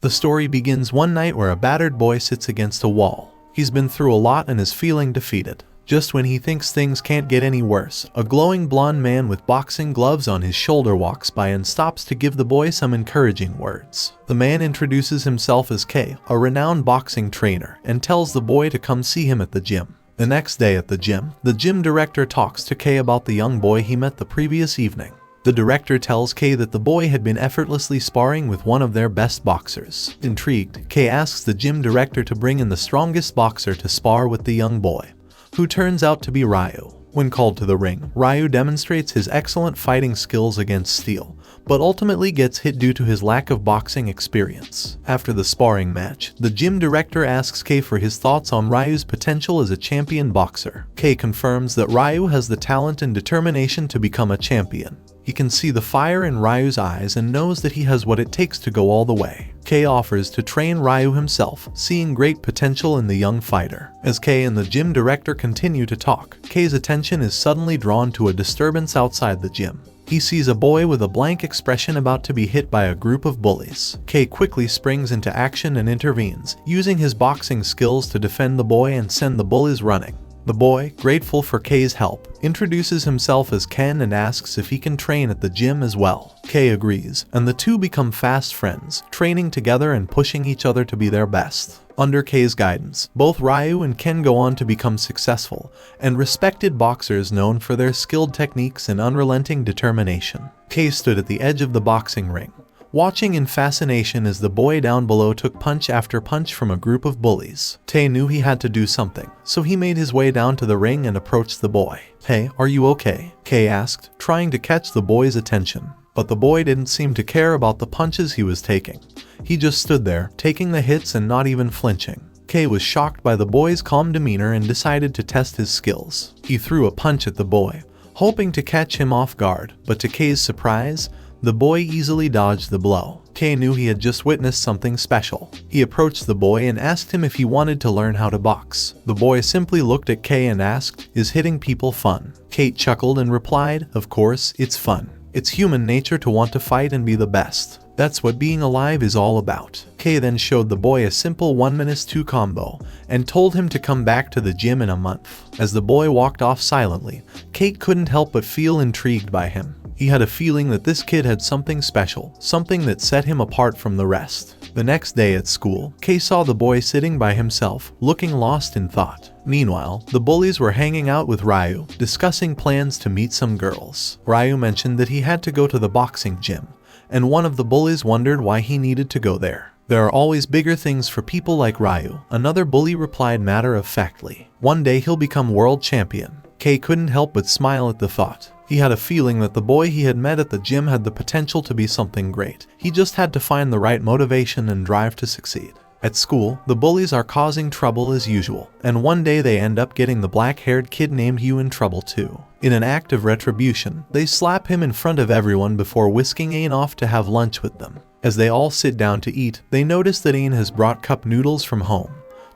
The story begins one night where a battered boy sits against a wall. He's been through a lot and is feeling defeated. Just when he thinks things can't get any worse, a glowing blonde man with boxing gloves on his shoulder walks by and stops to give the boy some encouraging words. The man introduces himself as K, a renowned boxing trainer, and tells the boy to come see him at the gym. The next day at the gym director talks to K about the young boy he met the previous evening. The director tells K that the boy had been effortlessly sparring with one of their best boxers. Intrigued, K asks the gym director to bring in the strongest boxer to spar with the young boy, who turns out to be Ryu. When called to the ring, Ryu demonstrates his excellent fighting skills against steel, but ultimately gets hit due to his lack of boxing experience. After the sparring match, the gym director asks K for his thoughts on Ryu's potential as a champion boxer. K confirms that Ryu has the talent and determination to become a champion. He can see the fire in Ryu's eyes and knows that he has what it takes to go all the way. K offers to train Ryu himself, seeing great potential in the young fighter. As K and the gym director continue to talk, K's attention is suddenly drawn to a disturbance outside the gym. He sees a boy with a blank expression about to be hit by a group of bullies. K quickly springs into action and intervenes, using his boxing skills to defend the boy and send the bullies running. The boy, grateful for K's help, introduces himself as Ken and asks if he can train at the gym as well. K agrees, and the two become fast friends, training together and pushing each other to be their best. Under K's guidance, both Ryu and Ken go on to become successful and respected boxers known for their skilled techniques and unrelenting determination. K stood at the edge of the boxing ring, watching in fascination as the boy down below took punch after punch from a group of bullies. Tae knew he had to do something, so he made his way down to the ring and approached the boy. "Hey, are you okay?" K asked, trying to catch the boy's attention. But the boy didn't seem to care about the punches he was taking. He just stood there, taking the hits and not even flinching. K was shocked by the boy's calm demeanor and decided to test his skills. He threw a punch at the boy, hoping to catch him off guard, but to K's surprise, the boy easily dodged the blow. K knew he had just witnessed something special. He approached the boy and asked him if he wanted to learn how to box. The boy simply looked at K and asked, "Is hitting people fun?" Kate chuckled and replied, "Of course, it's fun. It's human nature to want to fight and be the best. That's what being alive is all about." K then showed the boy a simple 1-2 combo and told him to come back to the gym in a month. As the boy walked off silently, Kate couldn't help but feel intrigued by him. He had a feeling that this kid had something special, something that set him apart from the rest. The next day at school, Kay saw the boy sitting by himself, looking lost in thought. Meanwhile, the bullies were hanging out with Ryu, discussing plans to meet some girls. Ryu mentioned that he had to go to the boxing gym, and one of the bullies wondered why he needed to go there. "There are always bigger things for people like Ryu," another bully replied matter-of-factly. "One day he'll become world champion." Kay couldn't help but smile at the thought. He had a feeling that the boy he had met at the gym had the potential to be something great. He just had to find the right motivation and drive to succeed. At school, the bullies are causing trouble as usual, and one day they end up getting the black-haired kid named Hugh in trouble too. In an act of retribution, they slap him in front of everyone before whisking Ain off to have lunch with them. As they all sit down to eat, they notice that Ain has brought cup noodles from home,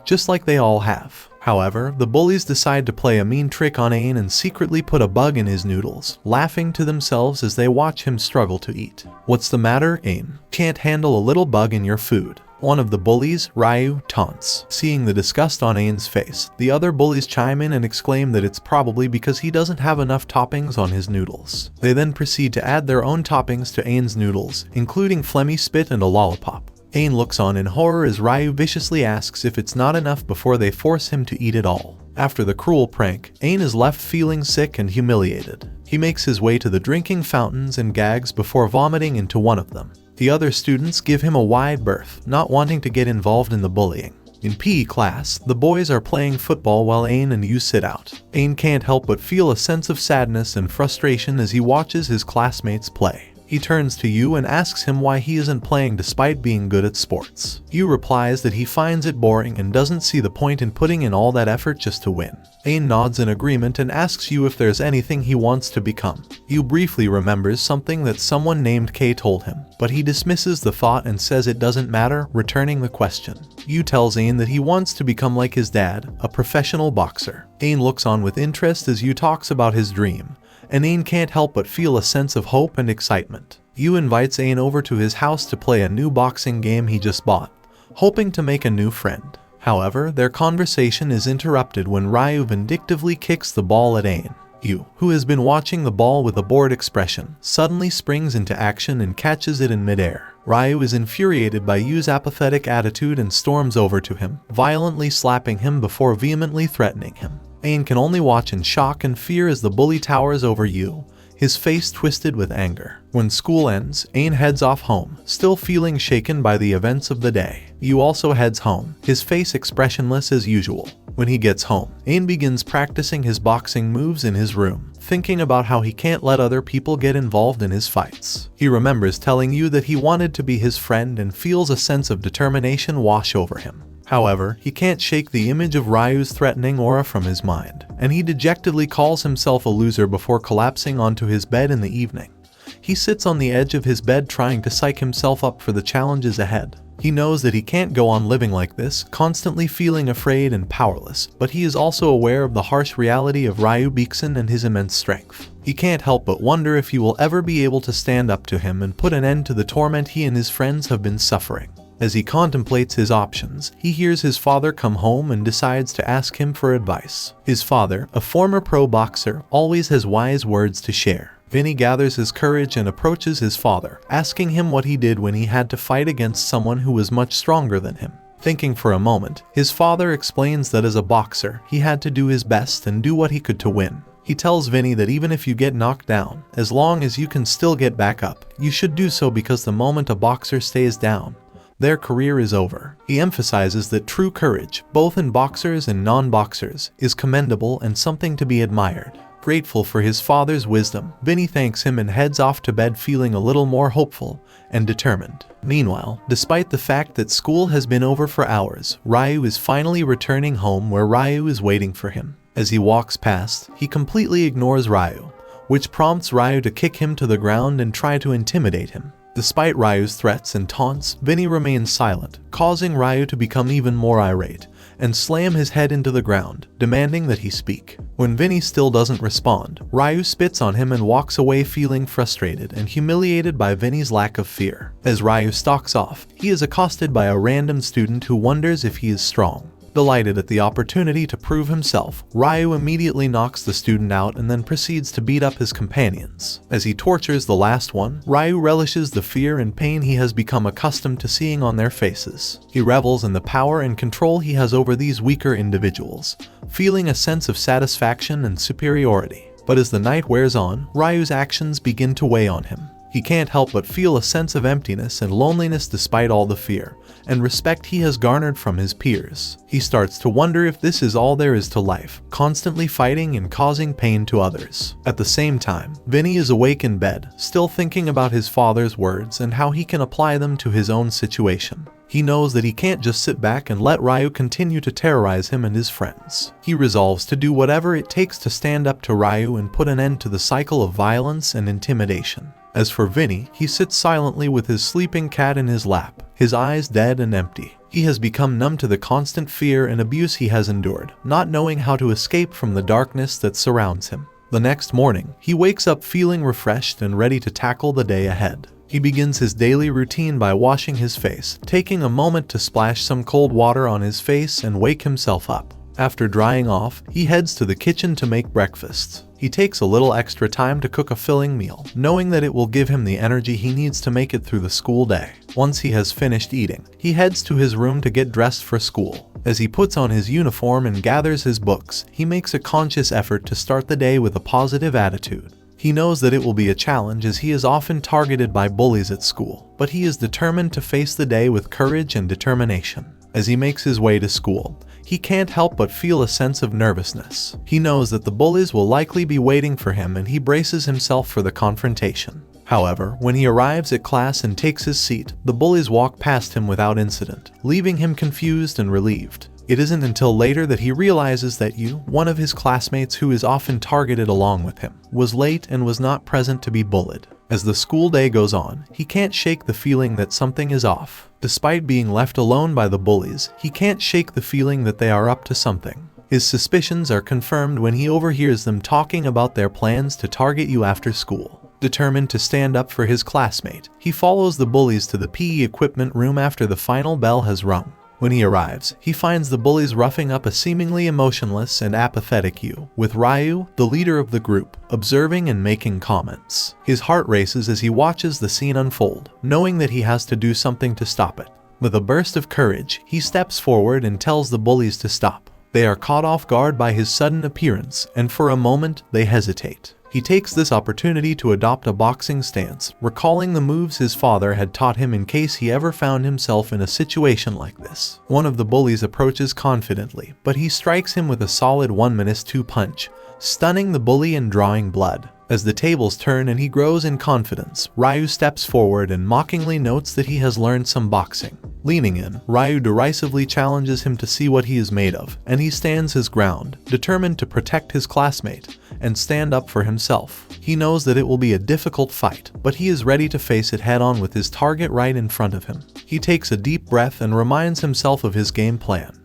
just like they all have. However, the bullies decide to play a mean trick on Ain and secretly put a bug in his noodles, laughing to themselves as they watch him struggle to eat. "What's the matter, Ain? Can't handle a little bug in your food?" One of the bullies, Ryu, taunts. Seeing the disgust on Ain's face, the other bullies chime in and exclaim that it's probably because he doesn't have enough toppings on his noodles. They then proceed to add their own toppings to Ain's noodles, including phlegmy spit and a lollipop. Ain looks on in horror as Ryu viciously asks if it's not enough before they force him to eat it all. After the cruel prank, Ain is left feeling sick and humiliated. He makes his way to the drinking fountains and gags before vomiting into one of them. The other students give him a wide berth, not wanting to get involved in the bullying. In PE class, the boys are playing football while Ain and Yu sit out. Ain can't help but feel a sense of sadness and frustration as he watches his classmates play. He turns to Yu and asks him why he isn't playing despite being good at sports. Yu replies that he finds it boring and doesn't see the point in putting in all that effort just to win. Ain nods in agreement and asks Yu if there's anything he wants to become. Yu briefly remembers something that someone named K told him, but he dismisses the thought and says it doesn't matter, returning the question. Yu tells Ain that he wants to become like his dad, a professional boxer. Ain looks on with interest as Yu talks about his dream, and Ain can't help but feel a sense of hope and excitement. Yu invites Ain over to his house to play a new boxing game he just bought, hoping to make a new friend. However, their conversation is interrupted when Ryu vindictively kicks the ball at Ain. Yu, who has been watching the ball with a bored expression, suddenly springs into action and catches it in midair. Ryu is infuriated by Yu's apathetic attitude and storms over to him, violently slapping him before vehemently threatening him. Ain can only watch in shock and fear as the bully towers over Yu, his face twisted with anger. When school ends, Ain heads off home, still feeling shaken by the events of the day. Yu also heads home, his face expressionless as usual. When he gets home, Ain begins practicing his boxing moves in his room, thinking about how he can't let other people get involved in his fights. He remembers telling Yu that he wanted to be his friend and feels a sense of determination wash over him. However, he can't shake the image of Ryu's threatening aura from his mind, and he dejectedly calls himself a loser before collapsing onto his bed in the evening. He sits on the edge of his bed trying to psych himself up for the challenges ahead. He knows that he can't go on living like this, constantly feeling afraid and powerless, but he is also aware of the harsh reality of Ryu Biksen and his immense strength. He can't help but wonder if he will ever be able to stand up to him and put an end to the torment he and his friends have been suffering. As he contemplates his options, he hears his father come home and decides to ask him for advice. His father, a former pro boxer, always has wise words to share. Vinny gathers his courage and approaches his father, asking him what he did when he had to fight against someone who was much stronger than him. Thinking for a moment, his father explains that as a boxer, he had to do his best and do what he could to win. He tells Vinny that even if you get knocked down, as long as you can still get back up, you should do so because the moment a boxer stays down, their career is over. He emphasizes that true courage, both in boxers and non-boxers, is commendable and something to be admired. Grateful for his father's wisdom, Vinny thanks him and heads off to bed feeling a little more hopeful and determined. Meanwhile, despite the fact that school has been over for hours, Ryu is finally returning home where Ryu is waiting for him. As he walks past, he completely ignores Ryu, which prompts Ryu to kick him to the ground and try to intimidate him. Despite Ryu's threats and taunts, Vinny remains silent, causing Ryu to become even more irate and slam his head into the ground, demanding that he speak. When Vinny still doesn't respond, Ryu spits on him and walks away feeling frustrated and humiliated by Vinny's lack of fear. As Ryu stalks off, he is accosted by a random student who wonders if he is strong. Delighted at the opportunity to prove himself, Ryu immediately knocks the student out and then proceeds to beat up his companions. As he tortures the last one, Ryu relishes the fear and pain he has become accustomed to seeing on their faces. He revels in the power and control he has over these weaker individuals, feeling a sense of satisfaction and superiority. But as the night wears on, Ryu's actions begin to weigh on him. He can't help but feel a sense of emptiness and loneliness despite all the fear and respect he has garnered from his peers. He starts to wonder if this is all there is to life, constantly fighting and causing pain to others. At the same time, Vinny is awake in bed, still thinking about his father's words and how he can apply them to his own situation. He knows that he can't just sit back and let Ryu continue to terrorize him and his friends. He resolves to do whatever it takes to stand up to Ryu and put an end to the cycle of violence and intimidation. As for Vinny, he sits silently with his sleeping cat in his lap, his eyes dead and empty. He has become numb to the constant fear and abuse he has endured, not knowing how to escape from the darkness that surrounds him. The next morning, he wakes up feeling refreshed and ready to tackle the day ahead. He begins his daily routine by washing his face, taking a moment to splash some cold water on his face and wake himself up. After drying off, he heads to the kitchen to make breakfast. He takes a little extra time to cook a filling meal, knowing that it will give him the energy he needs to make it through the school day. Once he has finished eating, he heads to his room to get dressed for school. As he puts on his uniform and gathers his books, he makes a conscious effort to start the day with a positive attitude. He knows that it will be a challenge as he is often targeted by bullies at school, but he is determined to face the day with courage and determination. As he makes his way to school, he can't help but feel a sense of nervousness. He knows that the bullies will likely be waiting for him and he braces himself for the confrontation. However, when he arrives at class and takes his seat, the bullies walk past him without incident, leaving him confused and relieved. It isn't until later that he realizes that Yu, one of his classmates who is often targeted along with him, was late and was not present to be bullied. As the school day goes on, he can't shake the feeling that something is off. Despite being left alone by the bullies, he can't shake the feeling that they are up to something. His suspicions are confirmed when he overhears them talking about their plans to target Yu after school. Determined to stand up for his classmate, he follows the bullies to the PE equipment room after the final bell has rung. When he arrives, he finds the bullies roughing up a seemingly emotionless and apathetic Yu, with Ryu, the leader of the group, observing and making comments. His heart races as he watches the scene unfold, knowing that he has to do something to stop it. With a burst of courage, he steps forward and tells the bullies to stop. They are caught off guard by his sudden appearance, and for a moment, they hesitate. He takes this opportunity to adopt a boxing stance, recalling the moves his father had taught him in case he ever found himself in a situation like this. One of the bullies approaches confidently, but he strikes him with a solid 1-2 punch, stunning the bully and drawing blood. As the tables turn and he grows in confidence, Ryu steps forward and mockingly notes that he has learned some boxing. Leaning in, Ryu derisively challenges him to see what he is made of, and he stands his ground, determined to protect his classmate and stand up for himself. He knows that it will be a difficult fight, but he is ready to face it head-on with his target right in front of him. He takes a deep breath and reminds himself of his game plan.